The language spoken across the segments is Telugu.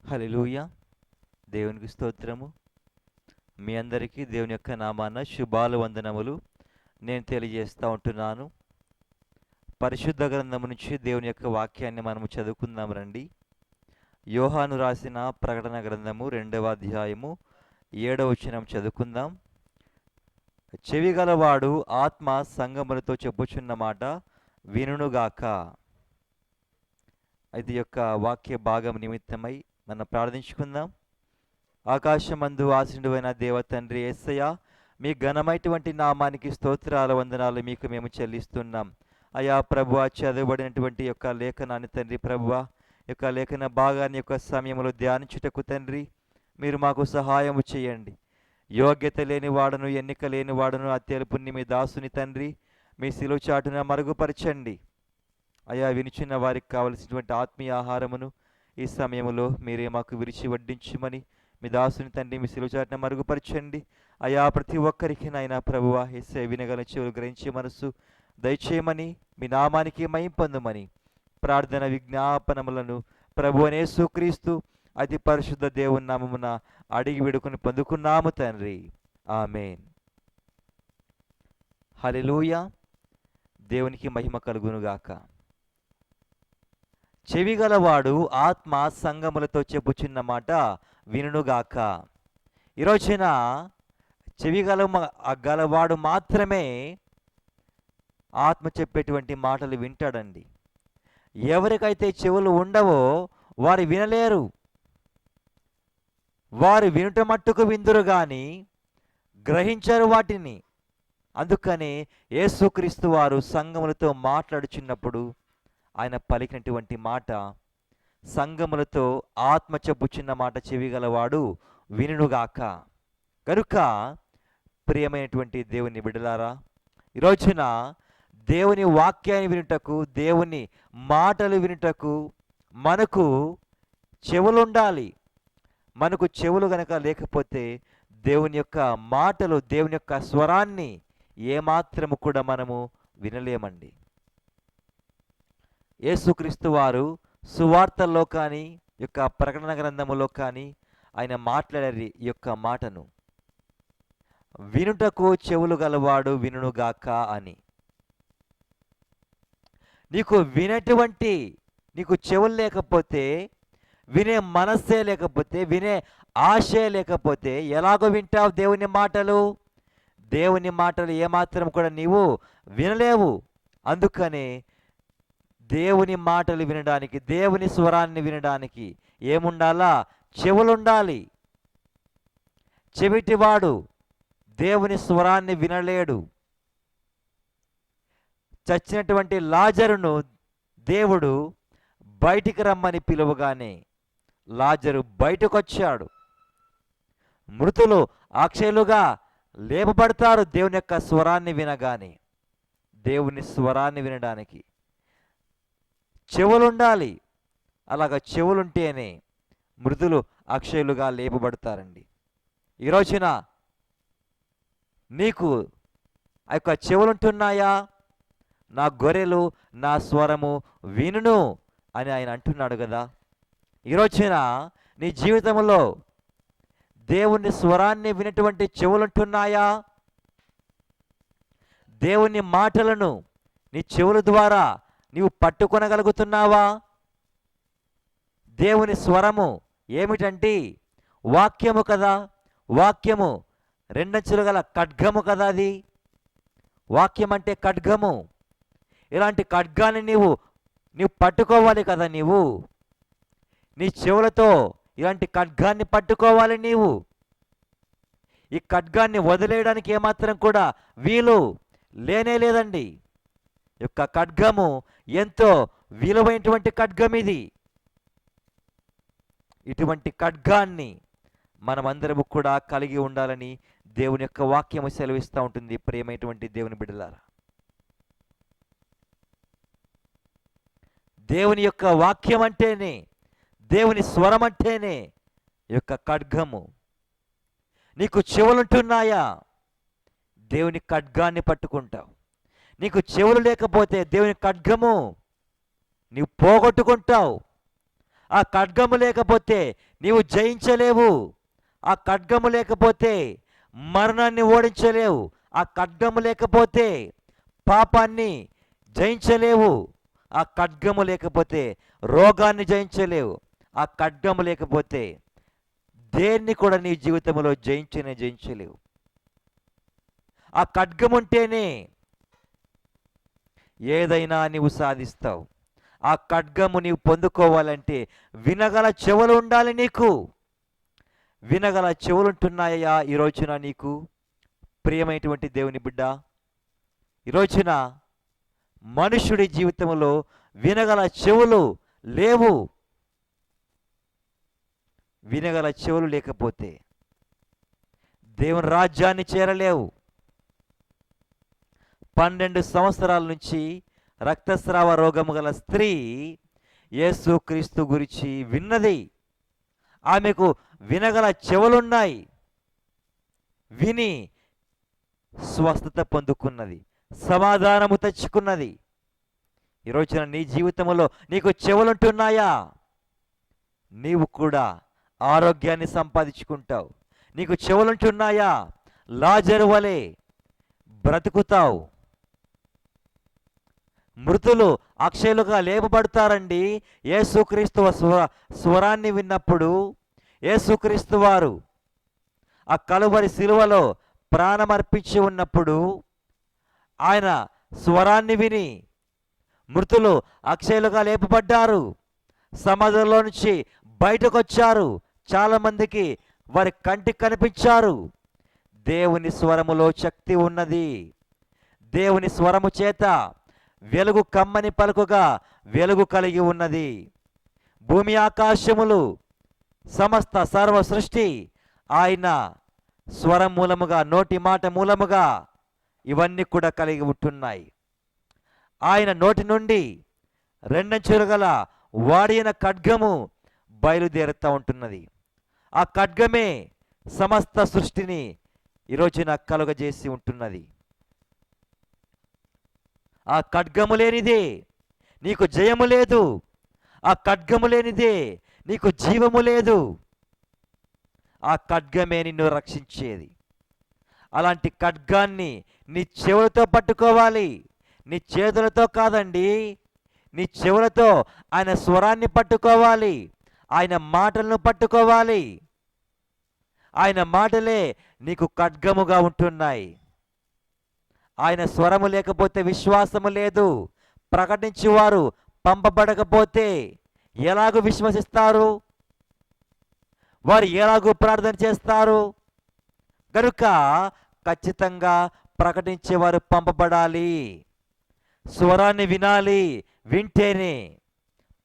హల్లెలూయా. దేవునికి స్తోత్రము. మీ అందరికీ దేవుని యొక్క నామాన శుభాలు వందనములు నేను తెలియజేస్తూ ఉంటున్నాను. పరిశుద్ధ గ్రంథము నుంచి దేవుని యొక్క వాక్యాన్ని మనము చదువుకుందాం రండి. యోహాను రాసిన ప్రకటన గ్రంథము 2వ అధ్యాయము 7వ వచనం చదువుకుందాం. చెవిగలవాడు ఆత్మ సంగములతో చెప్పుచున్న మాట వినుగాక. ఇది యొక్క వాక్య భాగం నిమిత్తమై మనం ప్రార్థించుకుందాం. ఆకాశమందు ఆసీనుడైన దేవ తండ్రి యేసయ్య, మీ ఘనమైనటువంటి నామానికి స్తోత్రాల వందనాలు మీకు మేము చెల్లిస్తున్నాం. అయా ప్రభువా, చదవబడినటువంటి యొక్క లేఖనాన్ని తండ్రి ప్రభువా, యొక్క లేఖన భాగాన్ని యొక్క సమయంలో ధ్యానించుటకు తండ్రి మీరు మాకు సహాయము చేయండి. యోగ్యత లేని వాడును, ఎన్నిక లేని వాడును, అత్యల్పుణ్ణి మీ దాసుని తండ్రి మీ శిలువ చాటున మరుగుపరచండి. అయా, వినిచిన వారికి కావలసినటువంటి ఆత్మీయ ఆహారమును ఈ సమయంలో మీరే మాకు విరిచి వడ్డించమని మీ దాసుని తండ్రి మీ శిలువ చాటున మరుగుపరచండి. అయా, ప్రతి ఒక్కరికి నాయనా ప్రభువా యేసే వినగల చెవులు గ్రహించే మనసు దయచేయమని మీ నామానికి మహిమ పొందమని ప్రార్థన విజ్ఞాపనములను ప్రభువనే యేసుక్రీస్తు అతి పరిశుద్ధ దేవుని నామమున అడిగి విడుకుని పొందుకున్నాము తండ్రి, ఆమేన్. హల్లెలూయా. దేవునికి మహిమ కలుగునుగాక. చెవిగలవాడు ఆత్మ సంగములతో చెప్పుచున్న మాట వినుగాక. ఈరోజున గలవాడు మాత్రమే ఆత్మ చెప్పేటువంటి మాటలు వింటాడండి. ఎవరికైతే చెవులు ఉండవో వారు వినలేరు. వారు వినుట మట్టుకు విందురు గాని గ్రహించరు వాటిని. అందుకని యేసుక్రీస్తు వారు సంగములతో మాట్లాడుచున్నప్పుడు ఆయన పలికినటువంటి మాట, సంగములతో ఆత్మ చెప్పుచున్న మాట చెవిగలవాడు వినుగాక. కనుక ప్రియమైనటువంటి దేవుని బిడ్డలారా, ఈరోజున దేవుని వాక్యాన్ని వినుటకు, దేవుని మాటలు వినుటకు మనకు చెవులుండాలి. మనకు చెవులు గనక లేకపోతే దేవుని యొక్క మాటలు, దేవుని యొక్క స్వరాన్ని ఏమాత్రము కూడా మనము వినలేమండి. యేసుక్రీస్తు వారు సువార్తల్లో కానీ యొక్క ప్రకటన గ్రంథములో కానీ ఆయన మాట్లాడారు ఈ యొక్క మాటను, వినుటకు చెవులు గలవాడు వినుగాక అని. నీకు చెవులు లేకపోతే, వినే మనస్సే లేకపోతే, వినే ఆశే లేకపోతే ఎలాగో వింటావు దేవుని మాటలు? దేవుని మాటలు ఏమాత్రం కూడా నీవు వినలేవు. అందుకనే దేవుని మాటలు వినడానికి, దేవుని స్వరాన్ని వినడానికి ఏముండాలా? చెవులుండాలి. చెవిటివాడు దేవుని స్వరాన్ని వినలేడు. చచ్చినటువంటి లాజరును దేవుడు బయటికి రమ్మని పిలువగానే లాజరు బయటకొచ్చాడు. మృతులు అక్షయులుగా లేపబడతారు దేవుని యొక్క స్వరాన్ని వినగానే. దేవుని స్వరాన్ని వినడానికి చెవులుండాలి. అలాగ చెవులుంటేనే మృతులు అక్షయులుగా లేపబడతారండి. ఈరోజున నీకు ఆ యొక్క చెవులుంటున్నాయా? నా గొర్రెలు నా స్వరము వినును అని ఆయన అంటున్నాడు కదా. ఈరోజున నీ జీవితంలో దేవుని స్వరాన్ని వినటువంటి చెవులుంటున్నాయా? దేవుని మాటలను నీ చెవుల ద్వారా నీవు పట్టుకొనగలుగుతున్నావా? దేవుని స్వరము ఏమిటంటే వాక్యము కదా. వాక్యము రెండంచులు గల ఖడ్గము కదా. అది వాక్యం అంటే ఖడ్గము. ఇలాంటి ఖడ్గాన్ని నీవు పట్టుకోవాలి కదా. నీ చెవులతో ఇలాంటి ఖడ్గాన్ని పట్టుకోవాలి నీవు. ఈ ఖడ్గాన్ని వదిలేయడానికి ఏమాత్రం కూడా వీలు లేనే లేదండి. యొక్క ఖడ్గము ఎంతో విలువైనటువంటి ఖడ్గం ఇది. ఇటువంటి ఖడ్గాన్ని మనమందరము కూడా కలిగి ఉండాలని దేవుని యొక్క వాక్యము సెలవిస్తూ ఉంటుంది. ప్రియమైనటువంటి దేవుని బిడ్డలారా, దేవుని యొక్క వాక్యం అంటేనే, దేవుని స్వరం అంటేనే యొక్క ఖడ్గము. నీకు చెవులుంటున్నాయా? దేవుని ఖడ్గాన్ని పట్టుకుంటావు. నీకు చెవులు లేకపోతే దేవుని ఖడ్గము నీవు పోగొట్టుకుంటావు. ఆ ఖడ్గము లేకపోతే నీవు జయించలేవు. ఆ ఖడ్గము లేకపోతే మరణాన్ని ఓడించలేవు. ఆ ఖడ్గము లేకపోతే పాపాన్ని జయించలేవు. ఆ ఖడ్గము లేకపోతే రోగాన్ని జయించలేవు. ఆ ఖడ్గము లేకపోతే దేన్ని కూడా నీ జీవితంలో జయించలేవు. ఆ ఖడ్గం ఉంటేనే ఏదైనా నీవు సాధిస్తావు. ఆ ఖడ్గము నీవు పొందుకోవాలంటే వినగల చెవులు ఉండాలి నీకు. వినగల చెవులుంటున్నాయా ఈ రోజున నీకు? ప్రియమైనటువంటి దేవుని బిడ్డ, ఈ రోజున మనుషుడి జీవితంలో వినగల చెవులు లేవు. వినగల చెవులు లేకపోతే దేవుని రాజ్యాన్ని చేరలేవు. 12 సంవత్సరాల నుంచి రక్తస్రావ రోగము గల స్త్రీ యేసుక్రీస్తు గురించి విన్నది. ఆమెకు వినగల చెవులున్నాయి. విని స్వస్థత పొందుకున్నది, సమాధానము తెచ్చుకున్నది. ఈరోజున నీ జీవితంలో నీకు చెవులుంటున్నాయా? నీవు కూడా ఆరోగ్యాన్ని సంపాదించుకుంటావు. నీకు చెవులుంటున్నాయా? లాజరు వలె బ్రతుకుతావు. మృతులు అక్షయులుగా లేపబడతారండి. యేసుక్రీస్తు స్వరాన్ని విన్నప్పుడు యేసుక్రీస్తు వారు ఆ కలువరి శిలువలో ప్రాణమర్పించి ఉన్నప్పుడు ఆయన స్వరాన్ని విని మృతులు అక్షయులుగా లేపబడ్డారు. సమాధుల్లో నుంచి బయటకు వచ్చారు. చాలామందికి వారి కంటికి కనిపించారు. దేవుని స్వరములో శక్తి ఉన్నది. దేవుని స్వరము చేత వెలుగు కమ్మని పలుకుగా వెలుగు కలిగి ఉన్నది. భూమి ఆకాశములు సమస్త సర్వ సృష్టి ఆయన స్వరం మూలముగా, నోటి మాట మూలముగా ఇవన్నీ కూడా కలిగి ఉంటున్నాయి. ఆయన నోటి నుండి రెండంచులు గల వాడిన ఖడ్గము బయలుదేరుతూ ఉంటున్నది. ఆ ఖడ్గమే సమస్త సృష్టిని ఈరోజున కలుగజేసి ఉంటున్నది. ఆ ఖడ్గము లేనిదే నీకు జయము లేదు. ఆ ఖడ్గము లేనిదే నీకు జీవము లేదు. ఆ ఖడ్గమే నిన్ను రక్షించేది. అలాంటి ఖడ్గాన్ని నీ చెవులతో పట్టుకోవాలి. నీ చేతులతో కాదండి, నీ చెవులతో ఆయన స్వరాన్ని పట్టుకోవాలి. ఆయన మాటలను పట్టుకోవాలి. ఆయన మాటలే నీకు ఖడ్గముగా ఉంటున్నాయి. ఆయన స్వరము లేకపోతే విశ్వాసము లేదు. ప్రకటించేవారు పంపబడకపోతే ఎలాగూ విశ్వసిస్తారు? వారు ఎలాగూ ప్రార్థన చేస్తారు? కనుక ఖచ్చితంగా ప్రకటించేవారు పంపబడాలి. స్వరాన్ని వినాలి. వింటేనే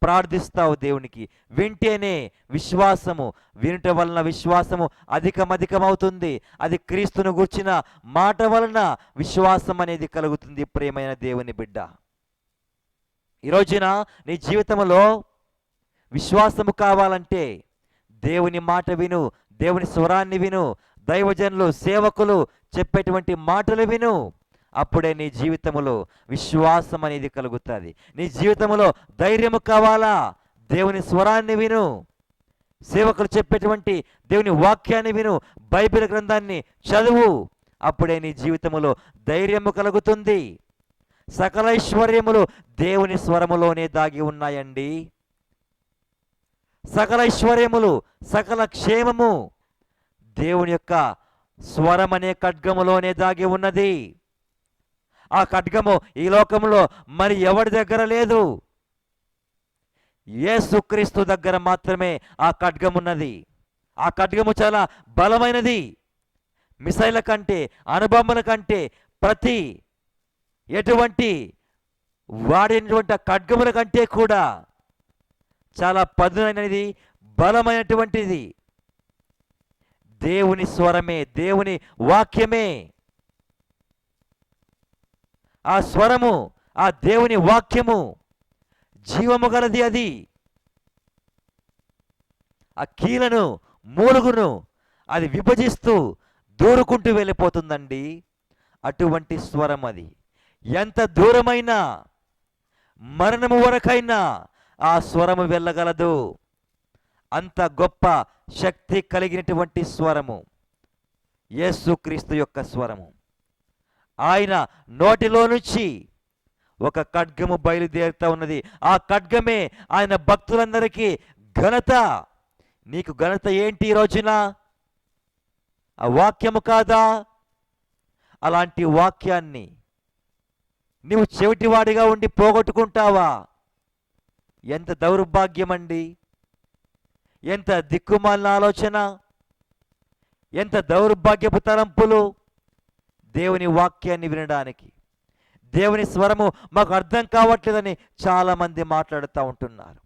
ప్రార్థిస్తావు దేవునికి. వింటేనే విశ్వాసము, వినుట వలన విశ్వాసము అధికమవుతుంది. అది క్రీస్తును గూర్చిన మాట వలన విశ్వాసం అనేది కలుగుతుంది. ప్రియమైన దేవుని బిడ్డ, ఈరోజున నీ జీవితంలో విశ్వాసము కావాలంటే దేవుని మాట విను, దేవుని స్వరాన్ని విను, దైవజనులు సేవకులు చెప్పేటువంటి మాటలు విను. అప్పుడే నీ జీవితంలో విశ్వాసం అనేది కలుగుతుంది. నీ జీవితంలో ధైర్యము కావాలా? దేవుని స్వరాన్ని విను, సేవకులు చెప్పేటువంటి దేవుని వాక్యాన్ని విను, బైబిల్ గ్రంథాన్ని చదువు. అప్పుడే నీ జీవితంలో ధైర్యము కలుగుతుంది. సకల ఐశ్వర్యములు దేవుని స్వరములోనే దాగి ఉన్నాయండి. సకల ఐశ్వర్యములు, సకల క్షేమము దేవుని యొక్క స్వరం అనే ఖడ్గములోనే దాగి ఉన్నది. ఆ ఖడ్గము ఈ లోకంలో మరి ఎవరి దగ్గర లేదు. యేసుక్రీస్తు దగ్గర మాత్రమే ఆ ఖడ్గమున్నది. ఆ ఖడ్గము చాలా బలమైనది. మిసైల కంటే, అణుబాంబుల కంటే, ప్రతి ఎటువంటి వాడినటువంటి ఖడ్గముల కంటే కూడా చాలా పదునైనది, బలమైనటువంటిది. దేవుని స్వరమే, దేవుని వాక్యమే. ఆ స్వరము, ఆ దేవుని వాక్యము జీవము గలది. అది ఆ కీలను, మూలుగును అది విభజిస్తూ దూరుకుంటూ వెళ్ళిపోతుందండి. అటువంటి స్వరం అది. ఎంత దూరమైనా, మరణము వరకైనా ఆ స్వరము వెళ్ళగలదు. అంత గొప్ప శక్తి కలిగినటువంటి స్వరము యేసుక్రీస్తు యొక్క స్వరము. ఆయన నోటిలో నుంచి ఒక ఖడ్గము బయలుదేరుతా ఉన్నది. ఆ ఖడ్గమే ఆయన భక్తులందరికీ ఘనత. నీకు ఘనత ఏంటి ఈ రోజున? ఆ వాక్యము కాదా? అలాంటి వాక్యాన్ని నీవు చెవిటివాడిగా ఉండి పోగొట్టుకుంటావా? ఎంత దౌర్భాగ్యమండి! ఎంత దిక్కుమాలిన ఆలోచన! ఎంత దౌర్భాగ్యపు తలంపులు! దేవుని వాక్యాన్ని వినడానికి, దేవుని స్వరము మాకు అర్థం కావట్లేదని చాలామంది మాట్లాడుతూ ఉంటున్నారు.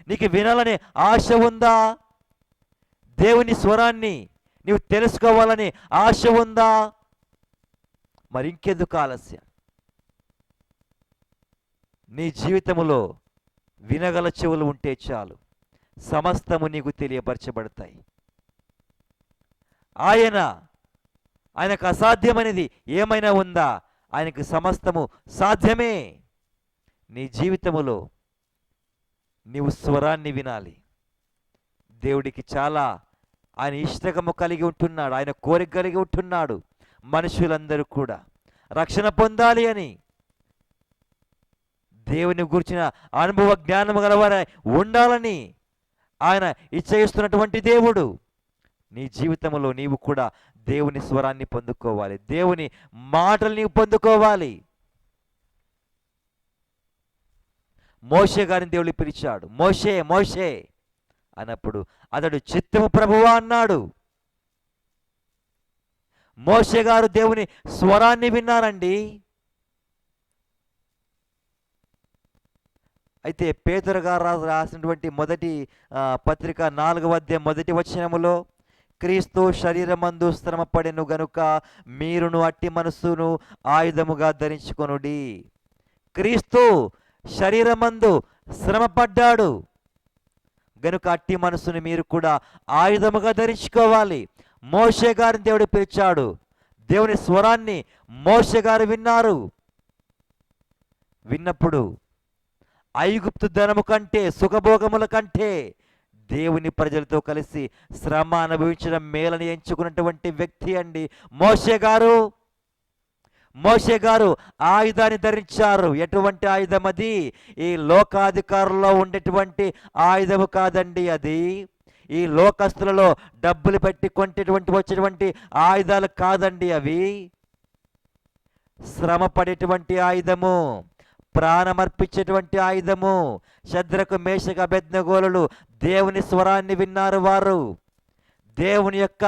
నీకు వినాలనే ఆశ ఉందా? దేవుని స్వరాన్ని నీవు తెలుసుకోవాలని ఆశ ఉందా? మరి ఇంకెందుకు ఆలస్యం? నీ జీవితములో వినగల చెవులు ఉంటే చాలు, సమస్తము నీకు తెలియపరచబడతాయి. ఆయనకు అసాధ్యమనేది ఏమైనా ఉందా? ఆయనకు సమస్తము సాధ్యమే. నీ జీవితములో నీవు స్వరాన్ని వినాలి. దేవుడికి చాలా ఆయన ఇష్టకము కలిగి ఉంటున్నాడు, ఆయన కోరిక కలిగి ఉంటున్నాడు. మనుషులందరూ కూడా రక్షణ పొందాలి అని, దేవుని గురించిన అనుభవ జ్ఞానము గలవారై ఉండాలని ఆయన ఇచ్చయిస్తున్నటువంటి దేవుడు. నీ జీవితంలో నీవు కూడా దేవుని స్వరాన్ని పొందుకోవాలి, దేవుని మాటలు నీవు పొందుకోవాలి. మోషే గారిని దేవుడు పిలిచాడు. మోషే మోషే అన్నప్పుడు అతడు చిత్తము ప్రభువా అన్నాడు. మోషే గారు దేవుని స్వరాన్ని విన్నారండి. అయితే పేతురు గారు రాసినటువంటి మొదటి పత్రిక 4వ అధ్యాయం 1వ వచనములో, క్రీస్తు శరీరమందు శ్రమపడెను గనుక మీరును అట్టి మనస్సును ఆయుధముగా ధరించుకొనుడి. క్రీస్తు శరీరమందు శ్రమపడ్డాడు గనుక అట్టి మనస్సును మీరు కూడా ఆయుధముగా ధరించుకోవాలి. మోషే గారిని దేవుడు పిలిచాడు. దేవుని స్వరాన్ని మోషే గారు విన్నారు. విన్నప్పుడు ఐగుప్తు ధనము కంటే, సుఖభోగముల కంటే దేవుని ప్రజలతో కలిసి శ్రమ అనుభవించడం మేలని ఎంచుకున్నటువంటి వ్యక్తి అండి మోషే గారు. మోషే గారు ఆయుధాన్ని ధరించారు. ఎటువంటి ఆయుధం అది? ఈ లోకాధికారుల్లో ఉండేటువంటి ఆయుధము కాదండి అది. ఈ లోకస్తులలో డబ్బులు పెట్టి కొంటేటువంటి వచ్చేటువంటి ఆయుధాలు కాదండి అవి. శ్రమ పడేటువంటి ఆయుధము, ప్రాణమర్పించేటువంటి ఆయుధము. శద్రకు మేషకు అబేద్నెగోలు దేవుని స్వరాన్ని విన్నారు. వారు దేవుని యొక్క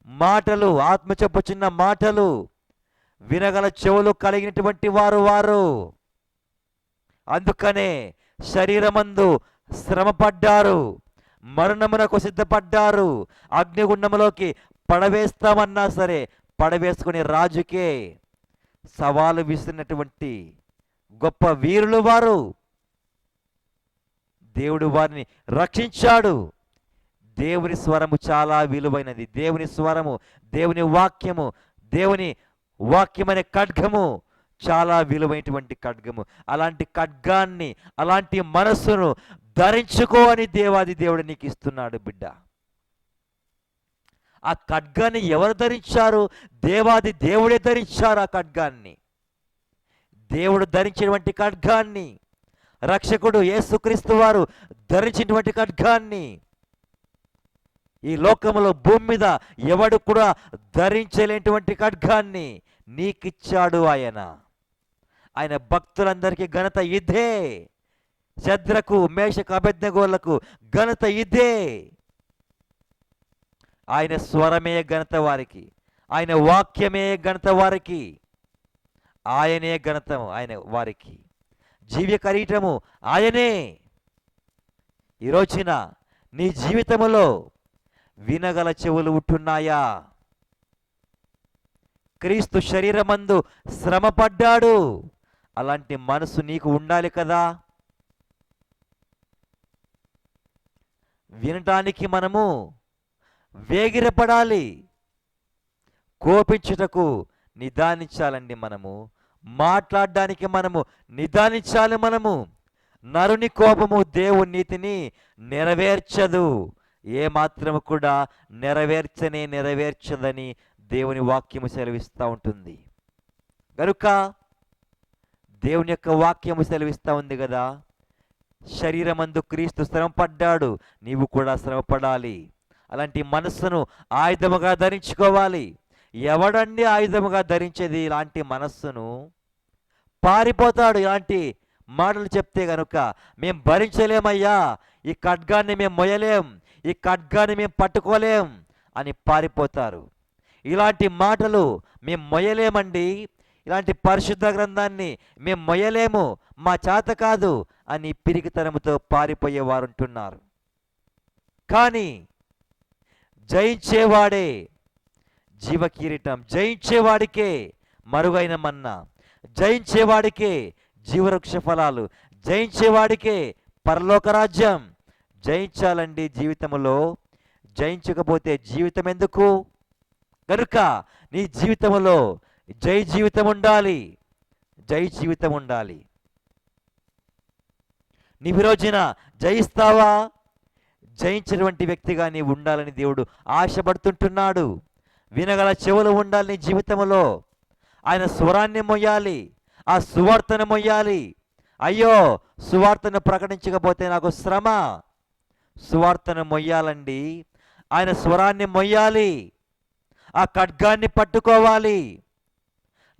మాటలు, ఆత్మ చెప్పుచున్న మాటలు వినగల చెవులు కలిగినటువంటి వారు. అందుకనే శరీరమందు శ్రమపడ్డారు, మరణమునకు సిద్ధపడ్డారు. అగ్నిగుండములోకి పడవేస్తామన్నా సరే పడవేసుకుని రాజుకే సవాలు విసిరినటువంటి గొప్ప వీరులు వారు. దేవుడు వారిని రక్షించాడు. దేవుని స్వరము చాలా విలువైనది. దేవుని స్వరము, దేవుని వాక్యము, దేవుని వాక్యమనే ఖడ్గము చాలా విలువైనటువంటి ఖడ్గము. అలాంటి ఖడ్గాన్ని, అలాంటి మనస్సును ధరించుకో అని దేవాది దేవుడు నీకు ఇస్తున్నాడు బిడ్డ. ఆ ఖడ్గాన్ని ఎవరు ధరించారు? దేవాది దేవుడే ధరించారు ఆ ఖడ్గాన్ని. దేవుడు ధరించినటువంటి ఖడ్గాన్ని, రక్షకుడు యేసుక్రీస్తు వారు ధరించినటువంటి ఖడ్గాన్ని ఈ లోకములో భూమి మీద ఎవడు కూడా ధరించలేనటువంటి ఖడ్గాన్ని నీకిచ్చాడు ఆయన. ఆయన భక్తులందరికీ ఘనత ఇదే. శద్రకు మేషకు అబేద్నెగోలకు ఘనత ఇదే. ఆయన స్వరమే ఘనత వారికి, ఆయన వాక్యమే ఘనత వారికి, ఆయనే ఘనత ఆయన వారికి. జీవ్య కిరీటము ఆయనే. ఈ రోజున నీ జీవితములో వినగల చెవులు ఉంటున్నాయా? క్రీస్తు శరీరమందు శ్రమపడ్డాడు. అలాంటి మనసు నీకు ఉండాలి కదా. వినటానికి మనము వేగిరపడాలి. కోపించుటకు నిదానించాలండి మనము. మాట్లాడడానికి మనము నిదానించాలి. మనము నరుని కోపము దేవుని నీతిని నెరవేర్చదు. ఏ మాత్రము కూడా నెరవేర్చదని దేవుని వాక్యము సెలవిస్తూ ఉంటుంది. కనుక దేవుని యొక్క వాక్యము సెలవిస్తూ ఉంది కదా, శరీరమందు క్రీస్తు శ్రమపడ్డాడు, నీవు కూడా శ్రమపడాలి. అలాంటి మనస్సును ఆయుధముగా ధరించుకోవాలి. ఎవడండి ఆయుధముగా ధరించేది ఇలాంటి మనస్సును? పారిపోతాడు ఇలాంటి మాటలు చెప్తే గనుక. మేము భరించలేమయ్యా, ఈ ఖడ్గాన్ని మేము మొయ్యలేం, ఈ ఖడ్గాన్ని మేము పట్టుకోలేం అని పారిపోతారు. ఇలాంటి మాటలు మేము మొయ్యలేమండి, ఇలాంటి పరిశుద్ధ గ్రంథాన్ని మేము మొయ్యలేము, మా చేత కాదు అని పిరికితనముతో పారిపోయేవారు ఉంటున్నారు. కానీ జయించేవాడే జీవకిరీటం, జయించేవాడికే మరుగైన మన్నా, జయించేవాడికే జీవవృక్ష ఫలాలు, జయించేవాడికే పరలోక రాజ్యం. జయించాలండి జీవితంలో, జయించకపోతే జీవితం ఎందుకు? కనుక నీ జీవితంలో జై జీవితం ఉండాలి, జై జీవితం ఉండాలి. నీవు రోజున జయిస్తావా? జయించినటువంటి వ్యక్తిగా నీవు ఉండాలని దేవుడు ఆశపడుతుంటున్నాడు. వినగల చెవులు ఉండాలి నీ జీవితంలో. ఆయన స్వరాన్ని మొయ్యాలి, ఆ సువార్తను మొయ్యాలి. అయ్యో, సువార్తను ప్రకటించకపోతే నాకు శ్రమ. సువార్తను మొయ్యాలండి, ఆయన స్వరాన్ని మొయ్యాలి, ఆ ఖడ్గాన్ని పట్టుకోవాలి.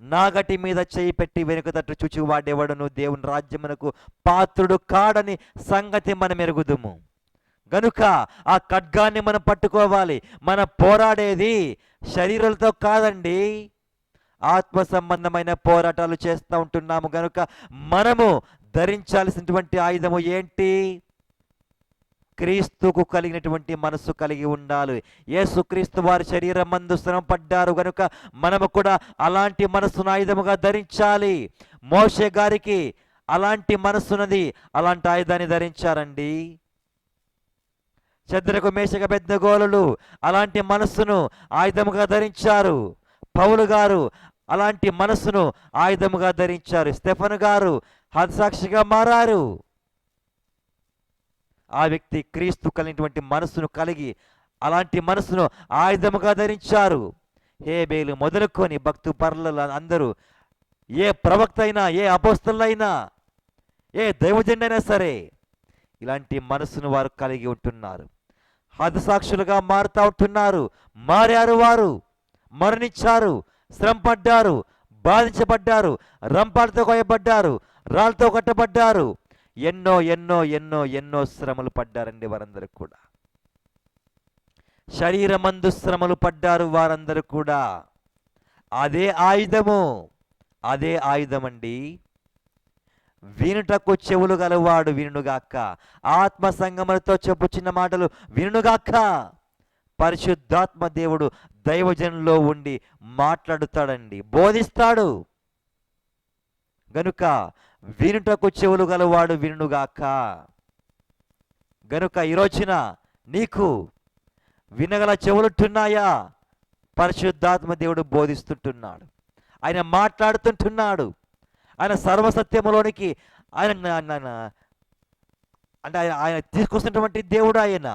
నాగటి మీద చేయి పెట్టి వెనుక తట్టు చూచి వాడేవాడును దేవుని రాజ్యమునకు పాత్రుడు కాడని సంగతి మనం ఎరుగుదుము. గనుక ఆ ఖడ్గాన్ని మనం పట్టుకోవాలి. మనం పోరాడేది శరీరాలతో కాదండి, ఆత్మ సంబంధమైన పోరాటాలు చేస్తూ ఉంటున్నాము. గనుక మనము ధరించాల్సినటువంటి ఆయుధము ఏంటి? క్రీస్తుకు కలిగినటువంటి మనస్సు కలిగి ఉండాలి. యేసుక్రీస్తు వారి శరీరం మందు శ్రమ పడ్డారు గనుక మనము కూడా అలాంటి మనస్సును ఆయుధముగా ధరించాలి. మోషే గారికి అలాంటి మనస్సున్నది, అలాంటి ఆయుధాన్ని ధరించారండి. శద్రకు మేషక అబేద్నెగోలు అలాంటి మనస్సును ఆయుధముగా ధరించారు. పౌలు గారు అలాంటి మనస్సును ఆయుధముగా ధరించారు. స్టెఫను గారు హతసాక్షిగా మారారు. ఆ వ్యక్తి క్రీస్తు కలిగినటువంటి మనస్సును కలిగి అలాంటి మనస్సును ఆయుధముగా ధరించారు. హేబేలు మొదలుకొని భక్తు పరుల అందరూ, ఏ ప్రవక్త అయినా, ఏ అపోస్తలులైనా, ఏ దైవజనుడైనా సరే ఇలాంటి మనస్సును వారు కలిగి ఉంటున్నారు. హతసాక్షులుగా మారుతూ ఉంటున్నారు. మారారు, వారు మరణించారు, శ్రమపడ్డారు, బాధించబడ్డారు, రంపాలతో కోయబడ్డారు, రాళ్ళతో కట్టబడ్డారు. ఎన్నో ఎన్నో ఎన్నో ఎన్నో శ్రమలు పడ్డారండి వారందరూ కూడా. శరీరమందు శ్రమలు పడ్డారు వారందరూ కూడా. అదే ఆయుధము, అదే ఆయుధమండి. వినుటకు చెవులు గలవాడు వినుగాక, ఆత్మ సంగములతో చెప్పుచున్న మాటలు వినుగాక. పరిశుద్ధాత్మ దేవుడు దైవజనులో ఉండి మాట్లాడుతాడండి, బోధిస్తాడు. గనుక వినుటకు చెవులు గలవాడు వినుగాక. గనుక ఈరోజున నీకు వినగల చెవులుంటున్నాయా? పరిశుద్ధాత్మ దేవుడు బోధిస్తుంటున్నాడు, ఆయన మాట్లాడుతుంటున్నాడు. ఆయన సర్వసత్యములోనికి ఆయన తీసుకొస్తున్నటువంటి దేవుడు ఆయన.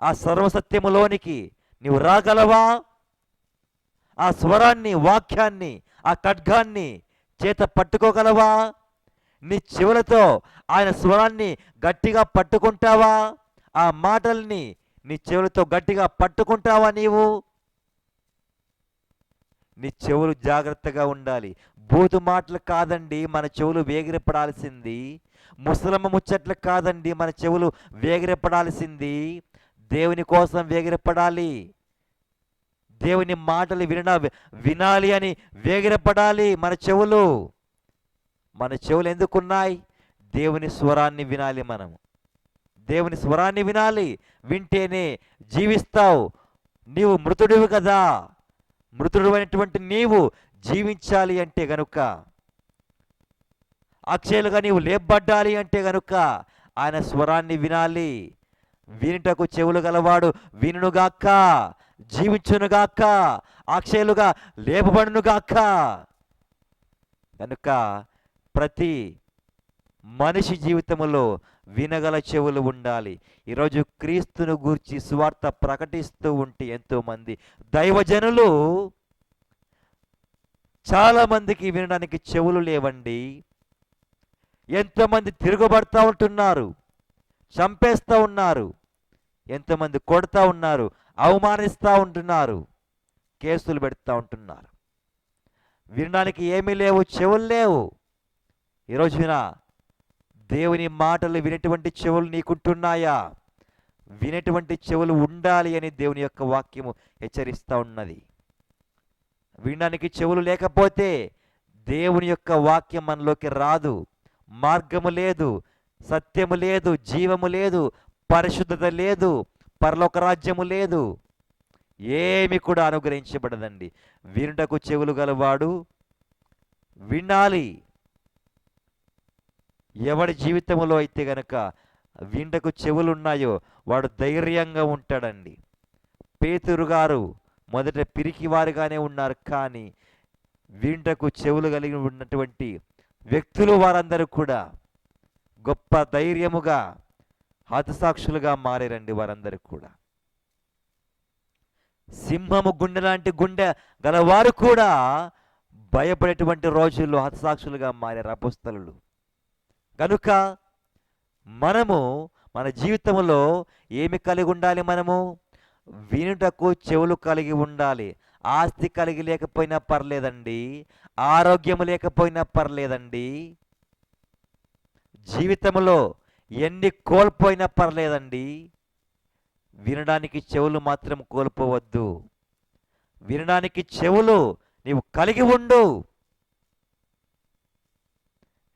ఆ సర్వసత్యములోనికి నీవు రాగలవా? ఆ స్వరాన్ని, వాక్యాన్ని, ఆ ఖడ్గాన్ని చేత పట్టుకోగలవా? నీ చెవులతో ఆయన స్వరాన్ని గట్టిగా పట్టుకుంటావా? ఆ మాటల్ని నీ చెవులతో గట్టిగా పట్టుకుంటావా? నీవు నీ చెవులు జాగ్రత్తగా ఉండాలి. బూతు మాటలు కాదండి మన చెవులు వేగిరపడాల్సింది. ముసలమ్మ ముచ్చట్లు కాదండి మన చెవులు వేగిరపడాల్సింది. దేవుని కోసం వేగిరపడాలి. దేవుని మాటలు వినాలి అని వేగిరపడాలి మన చెవులు. మన చెవులు ఎందుకున్నాయి? దేవుని స్వరాన్ని వినాలి. మనము దేవుని స్వరాన్ని వినాలి. వింటేనే జీవిస్తావు. నీవు మృతుడివి కదా, మృతుడు అయినటువంటి నీవు జీవించాలి అంటే గనుక, అక్షయులుగా నీవు లేపబడ్డాలి అంటే గనుక ఆయన స్వరాన్ని వినాలి. వినుటకు చెవులు గలవాడు వినుగాక, జీవించునుగాక, అక్షయులుగా లేపబడునుగాక. కనుక ప్రతి మనిషి జీవితంలో వినగల చెవులు ఉండాలి. ఈరోజు క్రీస్తును గూర్చి సువార్త ప్రకటిస్తూ ఉంటే ఎంతోమంది దైవజనులు చాలామందికి వినడానికి చెవులు లేవండి. ఎంతోమంది తిరుగుబడతా ఉంటున్నారు, చంపేస్తూ ఉన్నారు, ఎంతోమంది కొడతా ఉన్నారు, అవమానిస్తూ ఉంటున్నారు, కేసులు పెడతా ఉంటున్నారు. వినడానికి ఏమీ లేవు, చెవులు లేవు. ఈరోజున దేవుని మాటలు వినేటువంటి చెవులు నీకుంటున్నాయా? వినేటువంటి చెవులు ఉండాలి అని దేవుని యొక్క వాక్యము హెచ్చరిస్తూ ఉన్నది. వినడానికి చెవులు లేకపోతే దేవుని యొక్క వాక్యం మనలోకి రాదు. మార్గము లేదు, సత్యము లేదు, జీవము లేదు, పరిశుద్ధత లేదు, పరలోక రాజ్యము లేదు, ఏమి కూడా అనుగ్రహించబడదండి. వినుటకు చెవులు గలవాడు వినాలి. ఎవడి జీవితంలో అయితే గనక వింటకు చెవులున్నాయో వాడు ధైర్యంగా ఉంటాడండి. పేతురు గారు మొదట పిరికివారుగానే ఉన్నారు, కానీ వింటకు చెవులు కలిగి ఉన్నటువంటి వ్యక్తులు వారందరూ కూడా గొప్ప ధైర్యముగా హతసాక్షులుగా మారారండి. వారందరూ కూడా సింహము గుండె లాంటి గుండె గలవారు కూడా భయపడేటువంటి రోజుల్లో హతసాక్షులుగా మారారు అపొస్తలులు. కనుక మనము మన జీవితంలో ఏమి కలిగి ఉండాలి? మనము వినుటకు చెవులు కలిగి ఉండాలి. ఆస్తి కలిగి లేకపోయినా పర్లేదండి, ఆరోగ్యం లేకపోయినా పర్లేదండి, జీవితంలో ఎన్ని కోల్పోయినా పర్లేదండి, వినడానికి చెవులు మాత్రం కోల్పోవద్దు. వినడానికి చెవులు నీవు కలిగి ఉండు.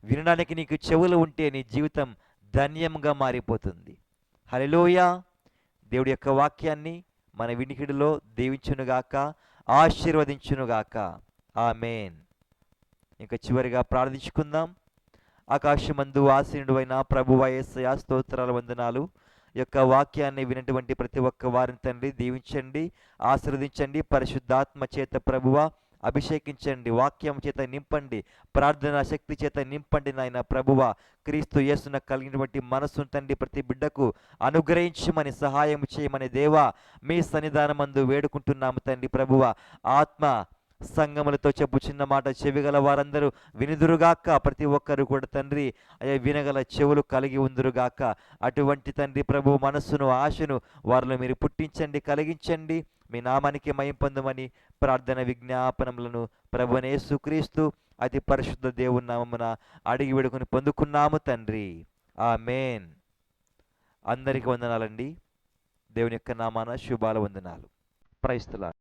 వినడానికి నీకు చెవులు ఉంటే నీ జీవితం ధన్యంగా మారిపోతుంది. హల్లెలూయా. దేవుడి యొక్క వాక్యాన్ని మన వినికిడిలో దీవించునుగాక, ఆశీర్వదించునుగాక. ఆమేన్. ఇంకా చివరిగా ప్రార్థించుకుందాం. ఆకాశమందు ఆసీనుడైన ప్రభువా యేసయ్యా, స్తోత్రాల వందనాలు. యొక్క వాక్యాన్ని వినటువంటి ప్రతి ఒక్క వారిని తండ్రి దీవించండి, ఆశీర్వదించండి. పరిశుద్ధాత్మ చేత ప్రభువా అభిషేకించండి, వాక్యం చేత నింపండి, ప్రార్థనా శక్తి చేత నింపండి. నాయన ప్రభువా, క్రీస్తు యేసున కలిగినటువంటి మనస్సును తండ్రి ప్రతి బిడ్డకు అనుగ్రహించమని, సహాయం చేయమని దేవా మీ సన్నిధానమందు వేడుకుంటున్నాము తండ్రి ప్రభువా. ఆత్మ సంగములతో చెప్పు చిన్న మాట చెవిగల వారందరూ వినుదురుగాక. ప్రతి ఒక్కరు కూడా తండ్రి అయ్యా వినగల చెవులు కలిగి ఉందురుగాక. అటువంటి తండ్రి ప్రభు మనస్సును, ఆశను వారిలో మీరు పుట్టించండి, కలిగించండి. మీ నామానికి మహిమ పొందమని ప్రార్థన విజ్ఞాపనములను ప్రభువైన యేసుక్రీస్తు అతి పరిశుద్ధ దేవుని నామమున అడిగి వేడుకొని పొందుకున్నాము తండ్రి. ఆమేన్. అందరికీ వందనాలండి. దేవుని యొక్క నామాన శుభాల వందనాలు. Praise the lord.